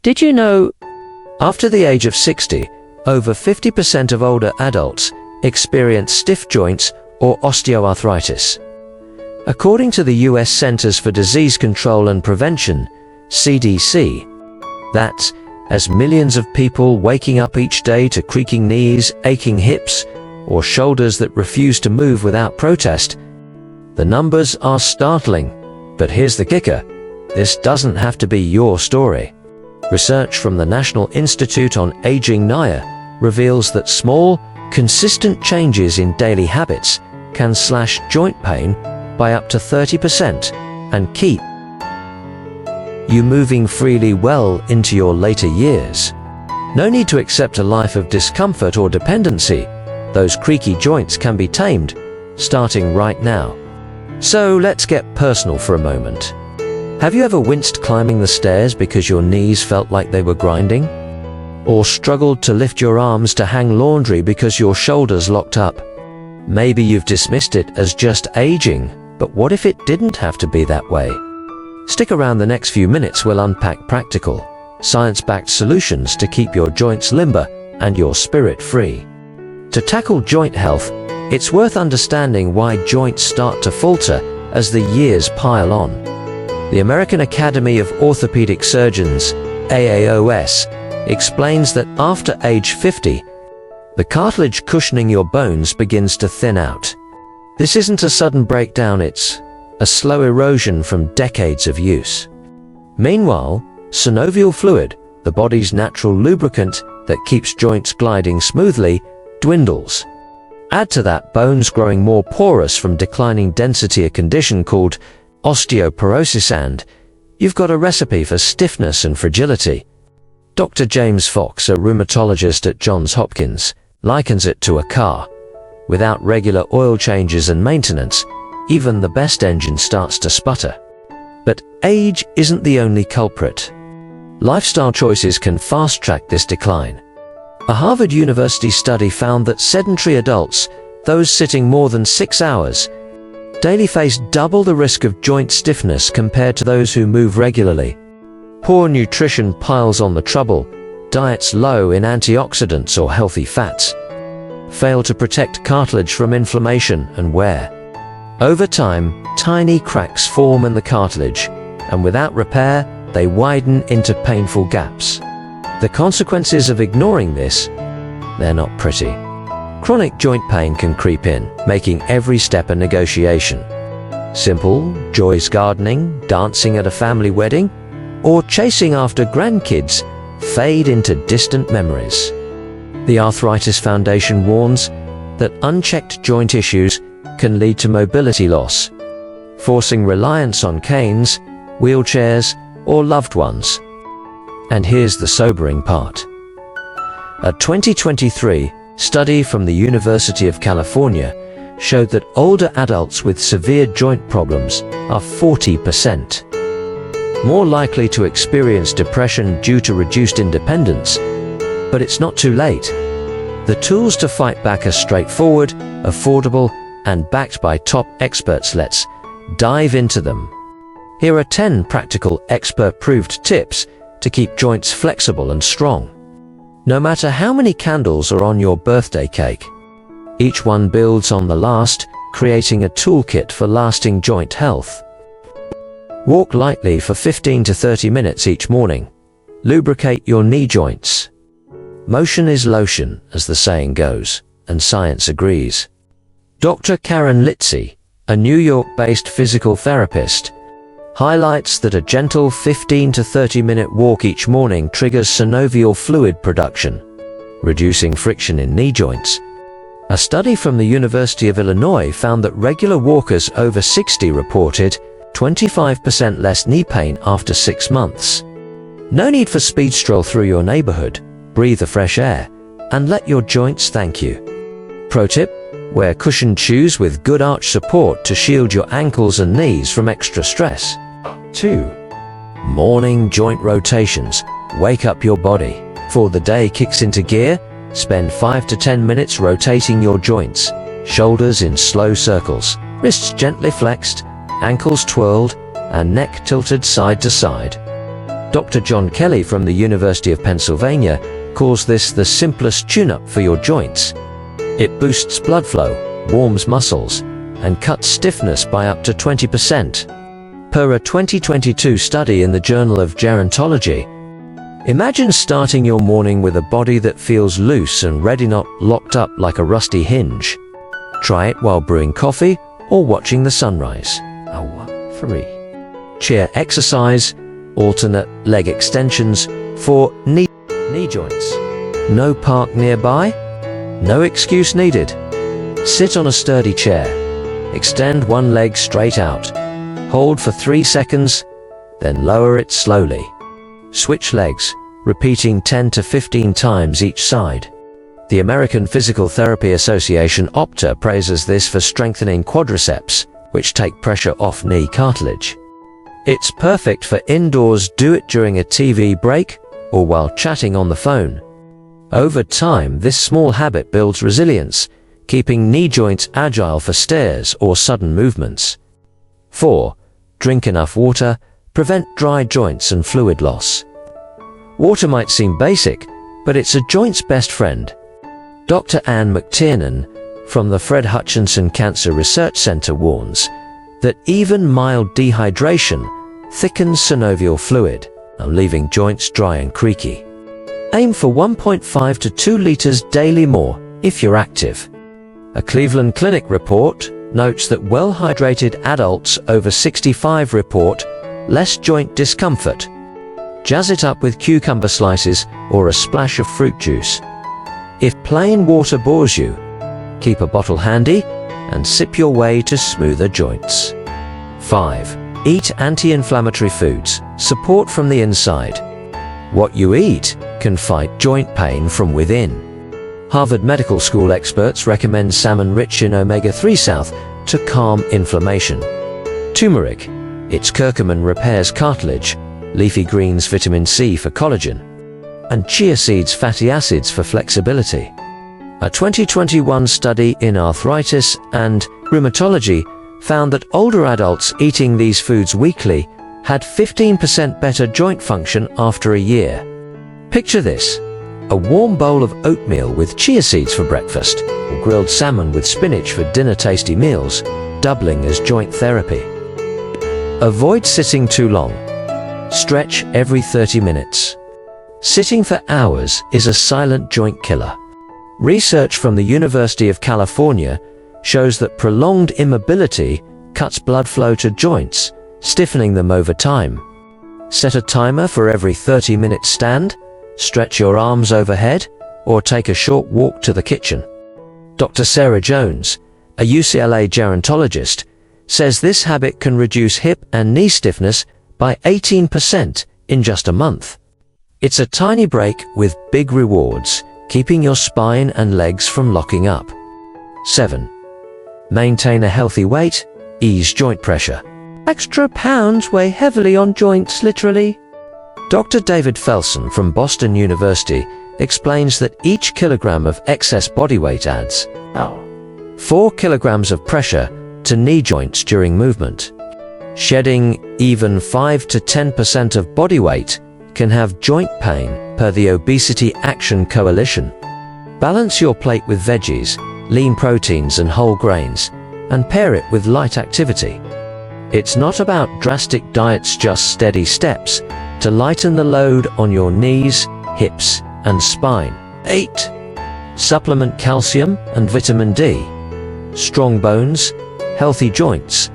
Did you know, after the age of 60, over 50% of older adults experience stiff joints or osteoarthritis? According to the US Centers for Disease Control and Prevention, CDC, that's as millions of people waking up each day to creaking knees, aching hips, or shoulders that refuse to move without protest. The numbers are startling, but here's the kicker: this doesn't have to be your story. Research from the National Institute on Aging (NIA) reveals that small, consistent changes in daily habits can slash joint pain by up to 30% and keep you moving freely well into your later years. No need to accept a life of discomfort or dependency. Those creaky joints can be tamed, starting right now. So let's get personal for a moment. Have you ever winced climbing the stairs because your knees felt like they were grinding? Or struggled to lift your arms to hang laundry because your shoulders locked up? Maybe you've dismissed it as just aging, but what if it didn't have to be that way? Stick around the next few minutes. We'll unpack practical, science-backed solutions to keep your joints limber and your spirit free. To tackle joint health, it's worth understanding why joints start to falter as the years pile on. The American Academy of Orthopedic Surgeons, AAOS, explains that after age 50, the cartilage cushioning your bones begins to thin out. This isn't a sudden breakdown, it's a slow erosion from decades of use. Meanwhile, synovial fluid, the body's natural lubricant that keeps joints gliding smoothly, dwindles. Add to that bones growing more porous from declining density, a condition called osteoporosis, and you've got a recipe for stiffness and fragility. Dr. James Fox, a rheumatologist at Johns Hopkins, likens it to a car. Without regular oil changes and maintenance, even the best engine starts to sputter. But age isn't the only culprit. Lifestyle choices can fast-track this decline. A Harvard University study found that sedentary adults, those sitting more than 6 hours daily, face double the risk of joint stiffness compared to those who move regularly. Poor nutrition piles on the trouble. Diets low in antioxidants or healthy fats fail to protect cartilage from inflammation and wear. Over time, tiny cracks form in the cartilage, and without repair, they widen into painful gaps. The consequences of ignoring this, they're not pretty. Chronic joint pain can creep in, making every step a negotiation. Simple joys: gardening, dancing at a family wedding, or chasing after grandkids fade into distant memories. The Arthritis Foundation warns that unchecked joint issues can lead to mobility loss, forcing reliance on canes, wheelchairs, or loved ones. And here's the sobering part. A 2023 study from the University of California showed that older adults with severe joint problems are 40% more likely to experience depression due to reduced independence. But it's not too late. The tools to fight back are straightforward, affordable, and backed by top experts. Let's dive into them. Here are 10 practical, expert-proved tips to keep joints flexible and strong. No matter how many candles are on your birthday cake, each one builds on the last, creating a toolkit for lasting joint health. Walk lightly for 15 to 30 minutes each morning. Lubricate your knee joints. Motion is lotion, as the saying goes, and science agrees. Dr. Karen Litzy, a New York-based physical therapist, highlights that a gentle 15 to 30-minute walk each morning triggers synovial fluid production, reducing friction in knee joints. A study from the University of Illinois found that regular walkers over 60 reported 25% less knee pain after 6 months. No need for speed stroll through your neighborhood. Breathe the fresh air and let your joints thank you. Pro tip: wear cushioned shoes with good arch support to shield your ankles and knees from extra stress. 2. Morning joint rotations. Wake up your body. Before the day kicks into gear, spend 5 to 10 minutes rotating your joints. Shoulders in slow circles, wrists gently flexed, ankles twirled, and neck tilted side to side. Dr. John Kelly from the University of Pennsylvania calls this the simplest tune-up for your joints. It boosts blood flow, warms muscles, and cuts stiffness by up to 20%. Per a 2022 study in the Journal of Gerontology, imagine starting your morning with a body that feels loose and ready, not locked up like a rusty hinge. Try it while brewing coffee or watching the sunrise. 3. Chair exercise, alternate leg extensions for knee joints. No park nearby? No excuse needed. Sit on a sturdy chair. Extend one leg straight out. Hold for 3 seconds, then lower it slowly. Switch legs, repeating 10 to 15 times each side. The American Physical Therapy Association (OPTA) praises this for strengthening quadriceps, which take pressure off knee cartilage. It's perfect for indoors. Do it during a TV break or while chatting on the phone. Over time, this small habit builds resilience, keeping knee joints agile for stairs or sudden movements. 4. Drink enough water. Prevent dry joints and fluid loss. Water might seem basic, but it's a joint's best friend. Dr. Anne McTiernan from the Fred Hutchinson Cancer Research Center warns that even mild dehydration thickens synovial fluid, leaving joints dry and creaky. Aim for 1.5 to 2 liters daily more if you're active. A Cleveland Clinic report notes that well-hydrated adults over 65 report less joint discomfort. Jazz it up with cucumber slices or a splash of fruit juice. If plain water bores you, keep a bottle handy and sip your way to smoother joints. 5. Eat anti-inflammatory foods. Support from the inside. What you eat can fight joint pain from within. Harvard Medical School experts recommend salmon rich in omega-3 south to calm inflammation. Turmeric. Its curcumin repairs cartilage. Leafy greens vitamin C for collagen. And chia seeds fatty acids for flexibility. A 2021 study in arthritis and rheumatology found that older adults eating these foods weekly had 15% better joint function after a year. Picture this: a warm bowl of oatmeal with chia seeds for breakfast, or grilled salmon with spinach for dinner. Tasty meals, doubling as joint therapy. Avoid sitting too long. Stretch every 30 minutes. Sitting for hours is a silent joint killer. Research from the University of California shows that prolonged immobility cuts blood flow to joints, stiffening them over time. Set a timer for every 30-minute stand, stretch your arms overhead, or take a short walk to the kitchen. Dr. Sarah Jones, a UCLA gerontologist, says this habit can reduce hip and knee stiffness by 18% in just a month. It's a tiny break with big rewards, keeping your spine and legs from locking up. 7. Maintain a healthy weight, ease joint pressure. Extra pounds weigh heavily on joints, literally. Dr. David Felsen from Boston University explains that each kilogram of excess body weight adds 4 kilograms of pressure to knee joints during movement. Shedding even 5 to 10% of body weight can have joint pain, per the Obesity Action Coalition. Balance your plate with veggies, lean proteins and whole grains, and pair it with light activity. It's not about drastic diets, just steady steps to lighten the load on your knees, hips, and spine. 8. Supplement calcium and vitamin D. Strong bones, healthy joints.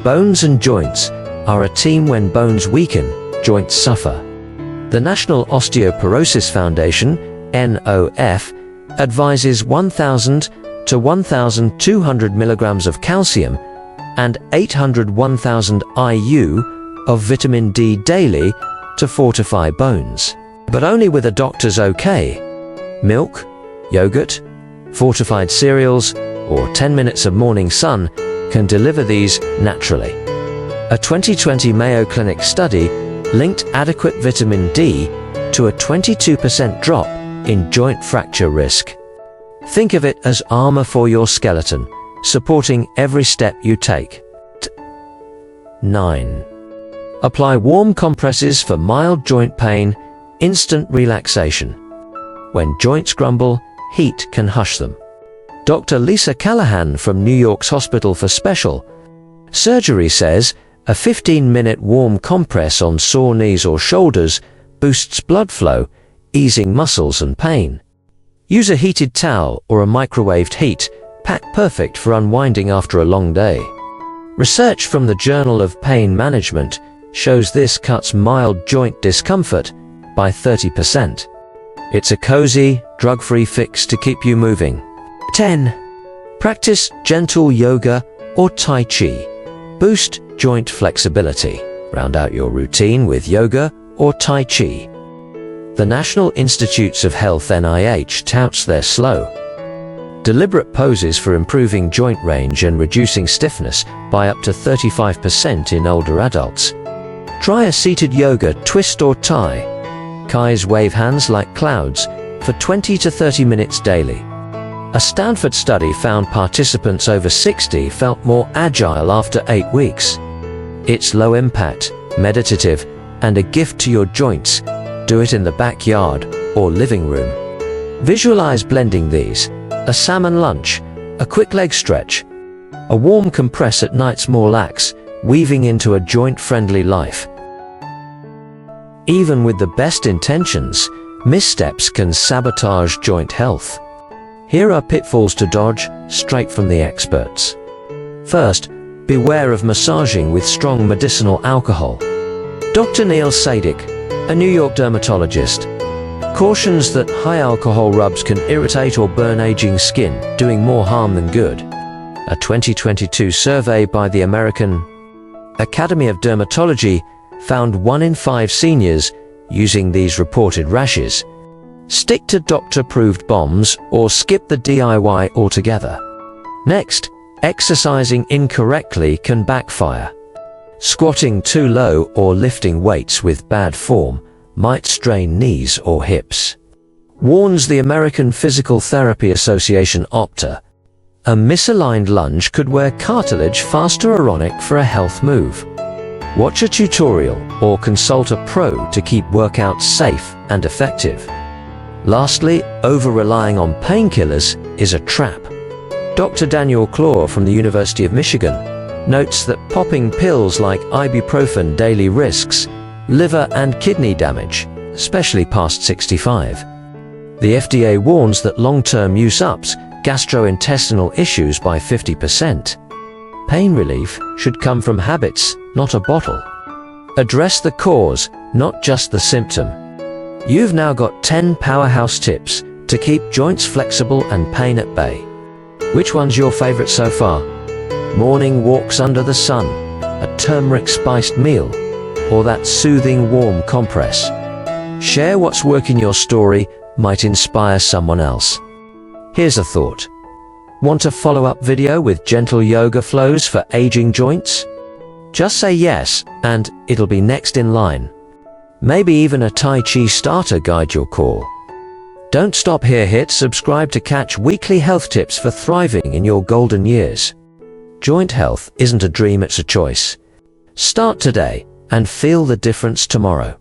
Bones and joints are a team. When bones weaken, joints suffer. The National Osteoporosis Foundation, NOF, advises 1,000 to 1,200 milligrams of calcium and 800-1,000 IU of vitamin D daily to fortify bones. But only with a doctor's okay. Milk, yogurt, fortified cereals, or 10 minutes of morning sun can deliver these naturally. A 2020 Mayo Clinic study linked adequate vitamin D to a 22% drop in joint fracture risk. Think of it as armor for your skeleton, supporting every step you take. 9. Apply warm compresses for mild joint pain, instant relaxation. When joints grumble, heat can hush them. Dr. Lisa Callahan from New York's Hospital for Special Surgery says a 15-minute warm compress on sore knees or shoulders boosts blood flow, easing muscles and pain. Use a heated towel or a microwaved heat pack, perfect for unwinding after a long day. Research from the Journal of Pain Management shows this cuts mild joint discomfort by 30%. It's a cozy, drug-free fix to keep you moving. 10. Practice gentle yoga or Tai Chi. Boost joint flexibility. Round out your routine with yoga or Tai Chi. The National Institutes of Health (NIH) touts their slow, deliberate poses for improving joint range and reducing stiffness by up to 35% in older adults. Try a seated yoga twist or Tai Chi's wave hands like clouds for 20 to 30 minutes daily. A Stanford study found participants over 60 felt more agile after 8 weeks. It's low impact, meditative, and a gift to your joints. Do it in the backyard or living room. Visualize blending these: a salmon lunch, a quick leg stretch, a warm compress at night's more lax, weaving into a joint-friendly life. Even with the best intentions, missteps can sabotage joint health. Here are pitfalls to dodge, straight from the experts. First, beware of massaging with strong medicinal alcohol. Dr. Neil Sadik, a New York dermatologist, cautions that high alcohol rubs can irritate or burn aging skin, doing more harm than good. A 2022 survey by the American Academy of Dermatology found 1 in 5 seniors using these reported rashes. Stick to doctor-approved bombs or skip the DIY altogether. Next, exercising incorrectly can backfire. Squatting too low or lifting weights with bad form might strain knees or hips. Warns the American Physical Therapy Association (OPTA). A misaligned lunge could wear cartilage faster ironic for a health move. Watch a tutorial or consult a pro to keep workouts safe and effective. Lastly, over-relying on painkillers is a trap. Dr. Daniel Claw from the University of Michigan notes that popping pills like ibuprofen daily risks liver and kidney damage, especially past 65. The FDA warns that long-term use ups gastrointestinal issues by 50%. Pain relief should come from habits, not a bottle. Address the cause, not just the symptom. You've now got 10 powerhouse tips to keep joints flexible and pain at bay. Which one's your favorite so far? Morning walks under the sun, a turmeric-spiced meal, or that soothing warm compress? Share what's working. Your story might inspire someone else. Here's a thought. Want a follow-up video with gentle yoga flows for aging joints? Just say yes, and it'll be next in line. Maybe even a Tai Chi starter guide your call. Don't stop here. Hit subscribe to catch weekly health tips for thriving in your golden years. Joint health isn't a dream, it's a choice. Start today and feel the difference tomorrow.